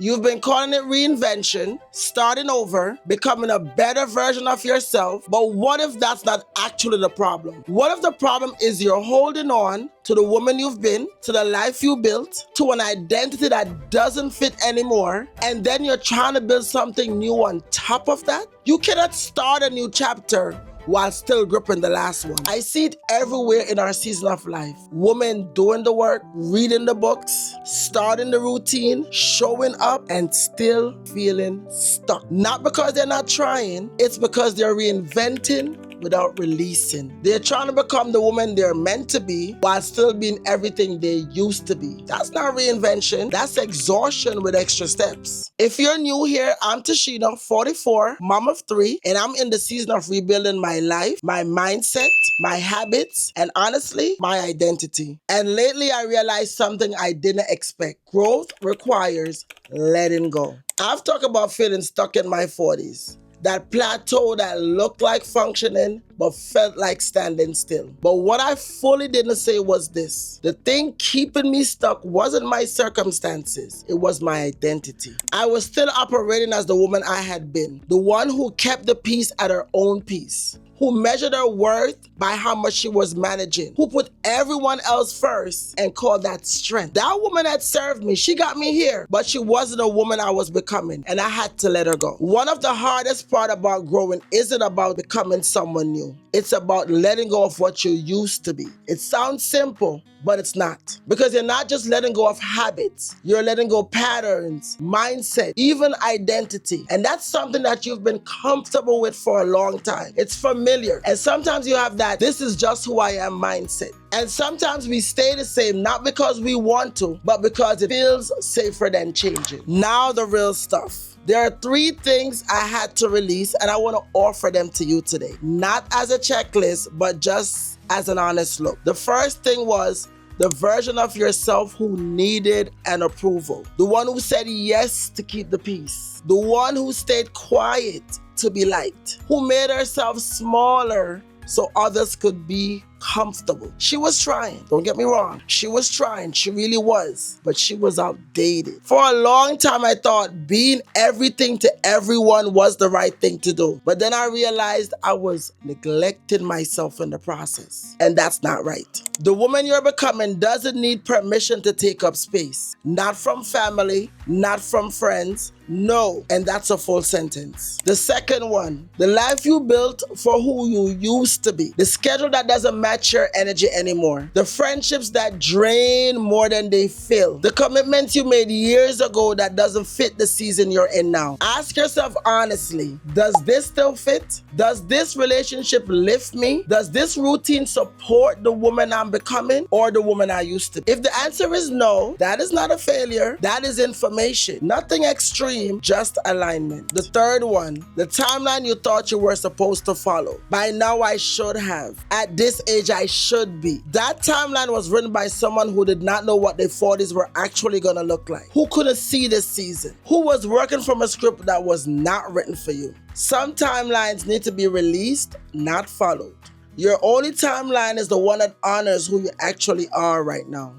You've been calling it reinvention, starting over, becoming a better version of yourself. But what if that's not actually the problem? What if the problem is you're holding on to the woman you've been, to the life you built, to an identity that doesn't fit anymore, and then you're trying to build something new on top of that? You cannot start a new chapter while still gripping the last one. I see it everywhere in our season of life. Women doing the work, reading the books, starting the routine, showing up, and still feeling stuck. Not because they're not trying, it's because they're reinventing without releasing. They're trying to become the woman they're meant to be while still being everything they used to be. That's not reinvention, that's exhaustion with extra steps. If you're new here, I'm Tashina, 44, mom of 3, and I'm in the season of rebuilding my life, my mindset, my habits, and honestly, my identity. And lately I realized something I didn't expect. Growth requires letting go. I've talked about feeling stuck in my 40s. That plateau that looked like functioning but felt like standing still. But what I fully didn't say was this: the thing keeping me stuck wasn't my circumstances, it was my identity. I was still operating as the woman I had been, the one who kept the peace at her own pace, who measured her worth by how much she was managing, who put everyone else first and called that strength. That woman had served me, she got me here, but she wasn't a woman I was becoming, and I had to let her go. One of the hardest part about growing isn't about becoming someone new. It's about letting go of what you used to be. It sounds simple, but it's not. Because you're not just letting go of habits, you're letting go patterns, mindset, even identity. And that's something that you've been comfortable with for a long time. It's familiar. And sometimes you have that, this is just who I am mindset. And sometimes we stay the same, not because we want to, but because it feels safer than changing. Now the real stuff. There are 3 things I had to release, and I want to offer them to you today. Not as a checklist, but just as an honest look. The first thing was the version of yourself who needed an approval. The one who said yes to keep the peace. The one who stayed quiet to be liked. Who made herself smaller so others could be comfortable. She was trying, don't get me wrong. She was trying, she really was, but she was outdated. For a long time, I thought being everything to everyone was the right thing to do. But then I realized I was neglecting myself in the process. And that's not right. The woman you're becoming doesn't need permission to take up space. Not from family, not from friends, no. And that's a full sentence. The second one, the life you built for who you used to be. The schedule that doesn't match your energy anymore. The friendships that drain more than they fill. The commitments you made years ago that doesn't fit the season you're in now. Ask yourself honestly, does this still fit? Does this relationship lift me? Does this routine support the woman I'm becoming or the woman I used to be? If the answer is no, that is not a failure. That is information. Nothing extreme, just alignment. The third one, the timeline you thought you were supposed to follow. By now I should have. At this age I should be. That timeline was written by someone who did not know what their 40s were actually gonna look like. Who couldn't see this season. Who was working from a script that was not written for you. Some timelines need to be released, not followed. Your only timeline is the one that honors who you actually are right now.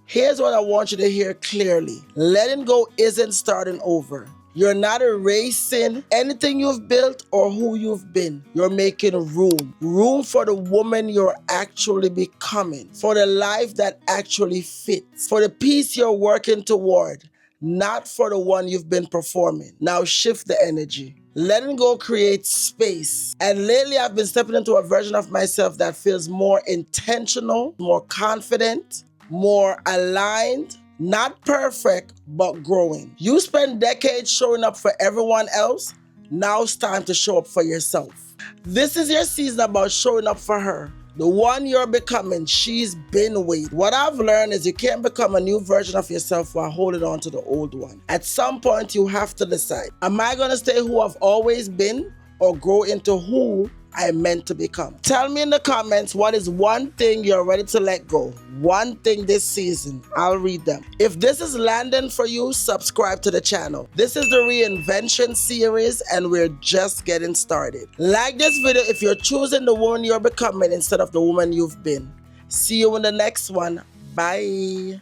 Here's what I want you to hear clearly. Letting go isn't starting over. You're not erasing anything you've built or who you've been. You're making room. Room for the woman you're actually becoming. For the life that actually fits. For the peace you're working toward. Not for the one you've been performing. Now shift the energy. Letting go creates space. And lately I've been stepping into a version of myself that feels more intentional, more confident, more aligned. Not perfect, but growing. You spend decades showing up for everyone else. Now it's time to show up for yourself. This is your season about showing up for her. The one you're becoming, she's been waiting. What I've learned is you can't become a new version of yourself while holding on to the old one. At some point, you have to decide, am I going to stay who I've always been or grow into who I'm meant to become? Tell me in the comments, what is one thing you're ready to let go? One thing this season. I'll read them. If this is landing for you, subscribe to the channel. This is the Reinvention Series and we're just getting started. Like this video if you're choosing the woman you're becoming instead of the woman you've been. See you in the next one. Bye.